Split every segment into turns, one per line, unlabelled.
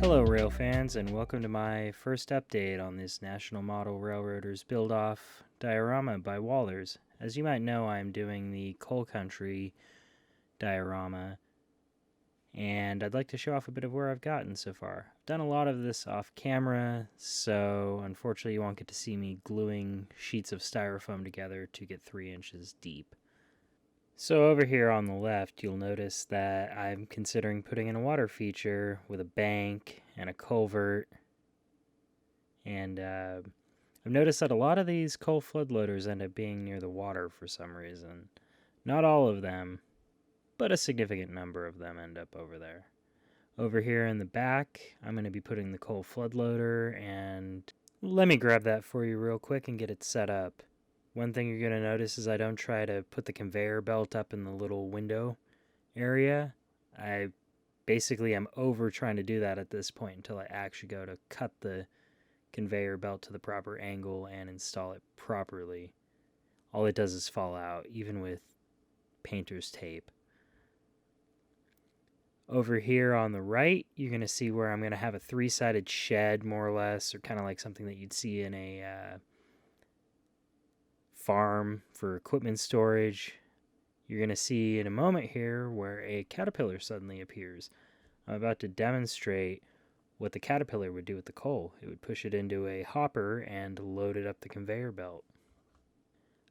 Hello rail fans, and welcome to my first update on this National Model Railroaders Build-Off diorama by Walthers. As you might know, I'm doing the Coal Country diorama, and I'd like to show off a bit of where I've gotten so far. I've done a lot of this off camera, so unfortunately you won't get to see me gluing sheets of styrofoam together to get 3 inches deep. So over here on the left, you'll notice that I'm considering putting in a water feature with a bank and a culvert. And I've noticed that a lot of these coal flood loaders end up being near the water for some reason. Not all of them, but a significant number of them end up over there. Over here in the back, I'm going to be putting the coal flood loader, and let me grab that for you real quick and get it set up. One thing you're going to notice is I don't try to put the conveyor belt up in the little window area. I basically am over trying to do that at this point until I actually go to cut the conveyor belt to the proper angle and install it properly. All it does is fall out, even with painter's tape. Over here on the right, you're going to see where I'm going to have a 3-sided shed, more or less, or kind of like something that you'd see in a farm for equipment storage. You're going to see in a moment here where a caterpillar suddenly appears. I'm about to demonstrate what the caterpillar would do with the coal. It would push it into a hopper and load it up the conveyor belt.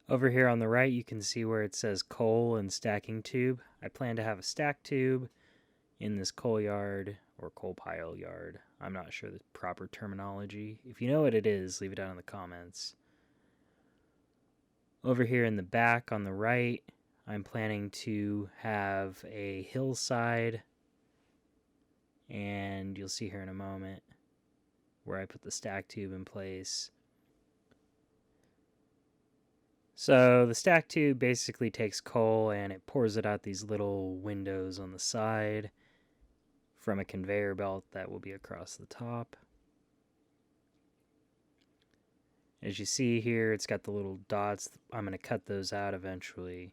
Over here on the right, you can see where it says coal and stacking tube. I plan to have a stack tube in this coal yard or coal pile yard. I'm not sure the proper terminology. If you know what it is, leave it down in the comments. Over here in the back on the right, I'm planning to have a hillside, and you'll see here in a moment where I put the stack tube in place. So the stack tube basically takes coal and it pours it out these little windows on the side from a conveyor belt that will be across the top. As you see here, it's got the little dots. I'm going to cut those out eventually.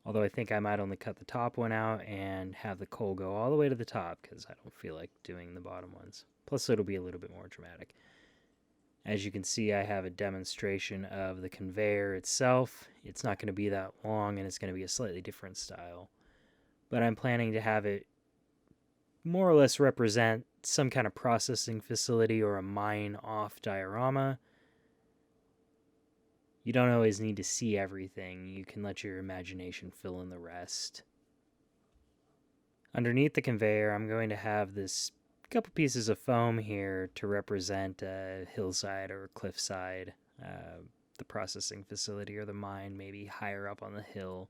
Although I think I might only cut the top one out and have the coal go all the way to the top because I don't feel like doing the bottom ones. Plus it'll be a little bit more dramatic. As you can see, I have a demonstration of the conveyor itself. It's not going to be that long and it's going to be a slightly different style. But I'm planning to have it more or less represent some kind of processing facility or a mine off diorama. You don't always need to see everything. You can let your imagination fill in the rest. Underneath the conveyor, I'm going to have this couple pieces of foam here to represent a hillside or a cliffside, the processing facility or the mine maybe higher up on the hill.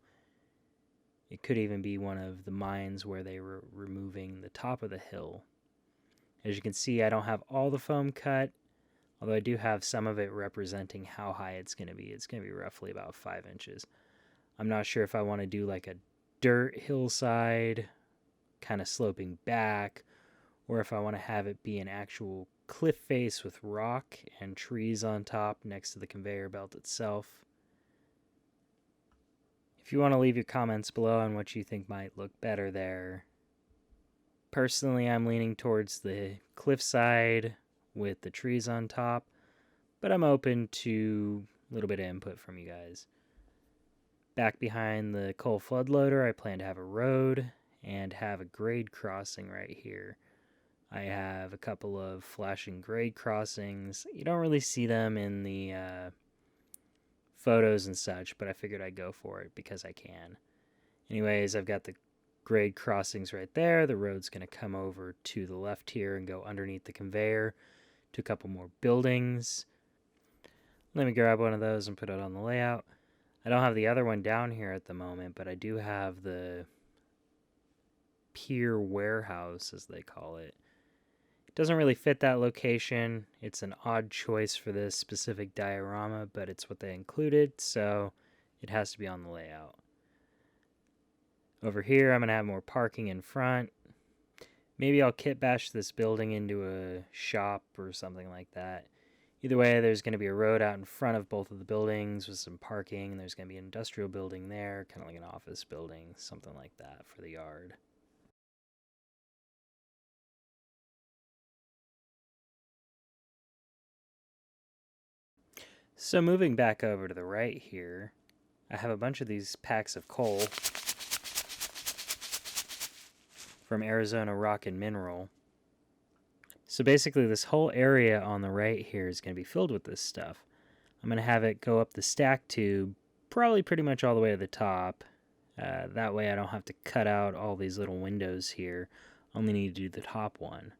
It could even be one of the mines where they were removing the top of the hill. As you can see, I don't have all the foam cut, although I do have some of it representing how high it's going to be. It's going to be roughly about 5 inches. I'm not sure if I want to do like a dirt hillside, kind of sloping back, or if I want to have it be an actual cliff face with rock and trees on top next to the conveyor belt itself. If you want to leave your comments below on what you think might look better there. Personally, I'm leaning towards the cliffside with the trees on top, but I'm open to a little bit of input from you guys. Back behind the coal flood loader, I plan to have a road and have a grade crossing right here. I have a couple of flashing grade crossings. You don't really see them in the photos and such, but I figured I'd go for it because I can. Anyways, I've got the grade crossings right there. The road's going to come over to the left here and go underneath the conveyor to a couple more buildings. Let me grab one of those and put it on the layout. I don't have the other one down here at the moment, but I do have the pier warehouse, as they call it. It doesn't really fit that location. It's an odd choice for this specific diorama, but it's what they included, so it has to be on the layout. Over here, I'm going to have more parking in front. Maybe I'll kit bash this building into a shop or something like that. Either way, there's going to be a road out in front of both of the buildings with some parking, and there's going to be an industrial building there, kind of like an office building, something like that for the yard. So moving back over to the right here, I have a bunch of these packs of coal from Arizona Rock and Mineral. So basically this whole area on the right here is going to be filled with this stuff. I'm going to have it go up the stack tube, probably pretty much all the way to the top. That way I don't have to cut out all these little windows here. Only need to do the top one.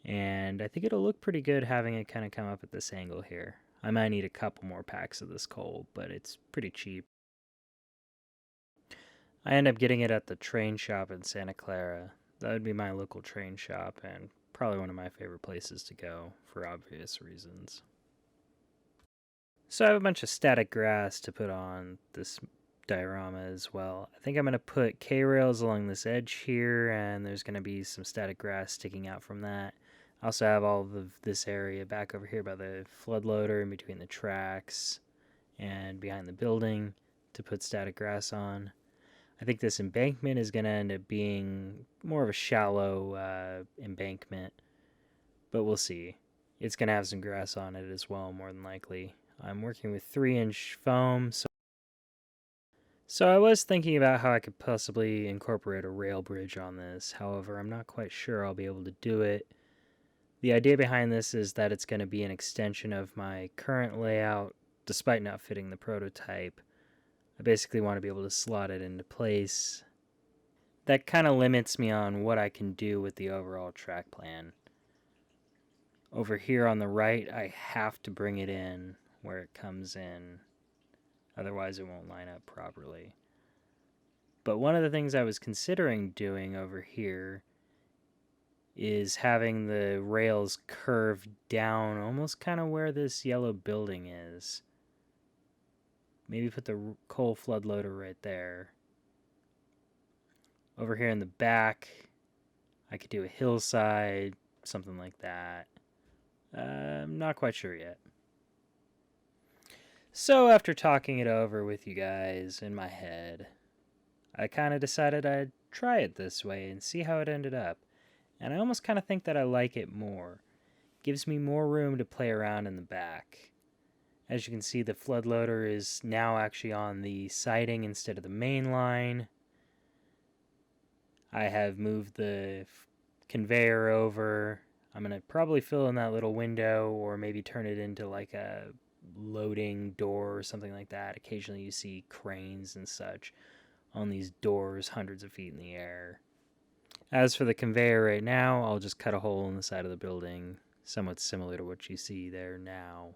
And I think it'll look pretty good having it kind of come up at this angle here. I might need a couple more packs of this coal, but it's pretty cheap. I end up getting it at the train shop in Santa Clara. That would be my local train shop and probably one of my favorite places to go for obvious reasons. So I have a bunch of static grass to put on this diorama as well. I think I'm going to put K-rails along this edge here, and there's going to be some static grass sticking out from that. I also have all of this area back over here by the flood loader in between the tracks and behind the building to put static grass on. I think this embankment is going to end up being more of a shallow embankment, but we'll see. It's going to have some grass on it as well, more than likely. I'm working with 3-inch foam, so I was thinking about how I could possibly incorporate a rail bridge on this. However, I'm not quite sure I'll be able to do it. The idea behind this is that it's going to be an extension of my current layout, despite not fitting the prototype. I basically want to be able to slot it into place. That kind of limits me on what I can do with the overall track plan. Over here on the right, I have to bring it in where it comes in. Otherwise, it won't line up properly. But one of the things I was considering doing over here is having the rails curve down almost kind of where this yellow building is. Maybe put the coal flood loader right there. Over here in the back, I could do a hillside, something like that. I'm not quite sure yet. So after talking it over with you guys in my head, I kind of decided I'd try it this way and see how it ended up. And I almost kind of think that I like it more. Gives me more room to play around in the back. As you can see, the flood loader is now actually on the siding instead of the main line. I have moved the conveyor over. I'm going to probably fill in that little window or maybe turn it into like a loading door or something like that. Occasionally you see cranes and such on these doors hundreds of feet in the air. As for the conveyor right now, I'll just cut a hole in the side of the building, somewhat similar to what you see there now,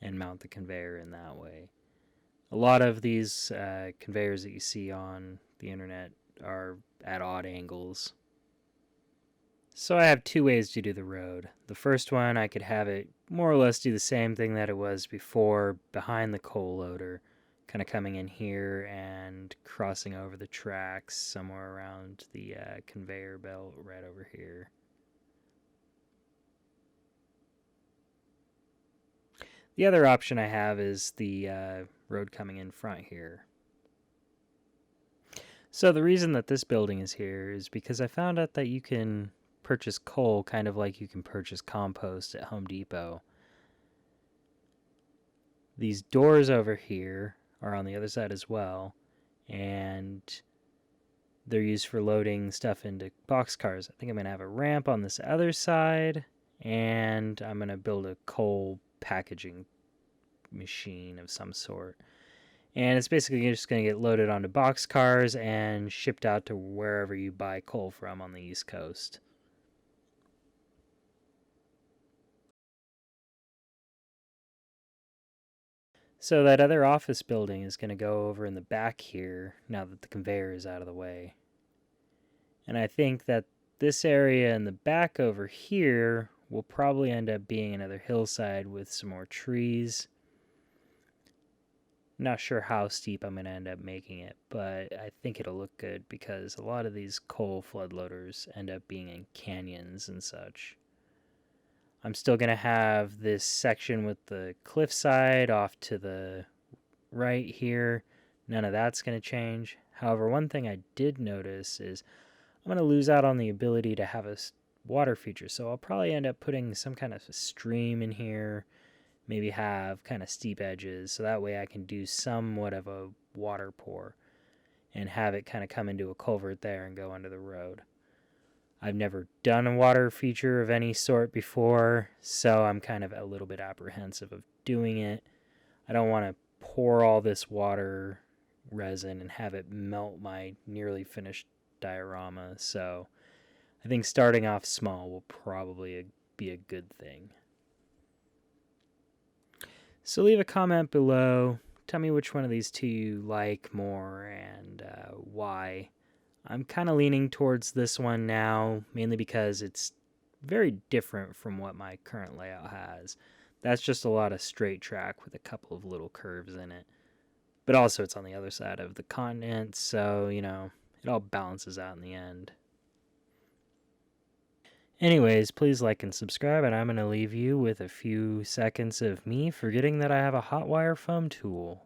and mount the conveyor in that way. A lot of these conveyors that you see on the internet are at odd angles. So I have two ways to do the road. The first one, I could have it more or less do the same thing that it was before, behind the coal loader, kind of coming in here and crossing over the tracks somewhere around the conveyor belt right over here. The other option I have is the road coming in front here. So the reason that this building is here is because I found out that you can purchase coal kind of like you can purchase compost at Home Depot. These doors over here are on the other side as well, and they're used for loading stuff into boxcars. I think I'm going to have a ramp on this other side, and I'm going to build a coal packaging machine of some sort. And it's basically just going to get loaded onto boxcars and shipped out to wherever you buy coal from on the East Coast. So that other office building is going to go over in the back here now that the conveyor is out of the way. And I think that this area in the back over here will probably end up being another hillside with some more trees. Not sure how steep I'm going to end up making it, but I think it'll look good because a lot of these coal flood loaders end up being in canyons and such. I'm still going to have this section with the cliffside off to the right here. None of that's going to change. However, one thing I did notice is I'm going to lose out on the ability to have a water feature. So I'll probably end up putting some kind of a stream in here, maybe have kind of steep edges, so that way I can do somewhat of a water pour and have it kind of come into a culvert there and go under the road. I've never done a water feature of any sort before, so I'm kind of a little bit apprehensive of doing it. I don't want to pour all this water resin and have it melt my nearly finished diorama, so I think starting off small will probably be a good thing. So leave a comment below. Tell me which one of these two you like more and why. I'm kind of leaning towards this one now, mainly because it's very different from what my current layout has. That's just a lot of straight track with a couple of little curves in it. But also it's on the other side of the continent, so, it all balances out in the end. Anyways, please like and subscribe, and I'm going to leave you with a few seconds of me forgetting that I have a hot wire foam tool.